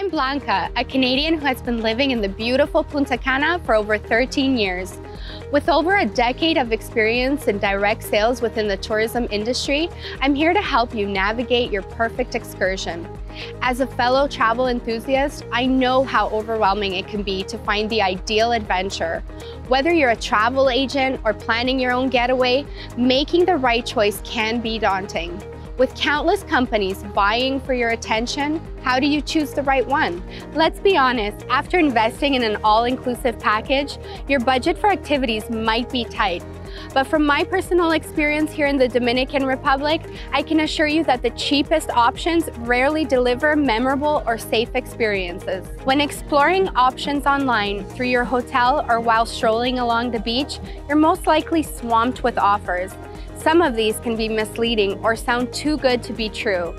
I'm Blanca, a Canadian who has been living in the beautiful Punta Cana for over 13 years. With over a decade of experience in direct sales within the tourism industry, I'm here to help you navigate your perfect excursion. As a fellow travel enthusiast, I know how overwhelming it can be to find the ideal adventure. Whether you're a travel agent or planning your own getaway, making the right choice can be daunting. With countless companies vying for your attention, how do you choose the right one? Let's be honest, after investing in an all-inclusive package, your budget for activities might be tight. But from my personal experience here in the Dominican Republic, I can assure you that the cheapest options rarely deliver memorable or safe experiences. When exploring options online, through your hotel or while strolling along the beach, you're most likely swamped with offers. Some of these can be misleading or sound too good to be true.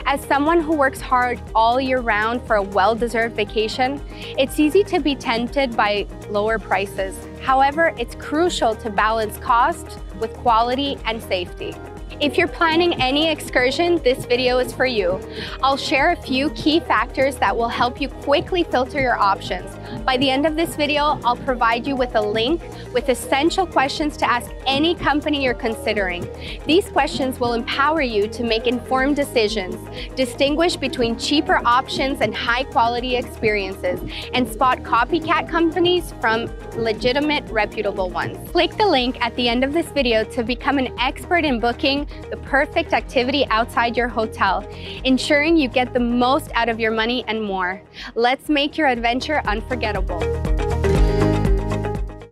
As someone who works hard all year round for a well-deserved vacation, it's easy to be tempted by lower prices. However, it's crucial to balance cost with quality and safety. If you're planning any excursion, this video is for you. I'll share a few key factors that will help you quickly filter your options. By the end of this video, I'll provide you with a link with essential questions to ask any company you're considering. These questions will empower you to make informed decisions, distinguish between cheaper options and high-quality experiences, and spot copycat companies from legitimate, reputable ones. Click the link at the end of this video to become an expert in booking the perfect activity outside your hotel, ensuring you get the most out of your money and more. Let's make your adventure unforgettable.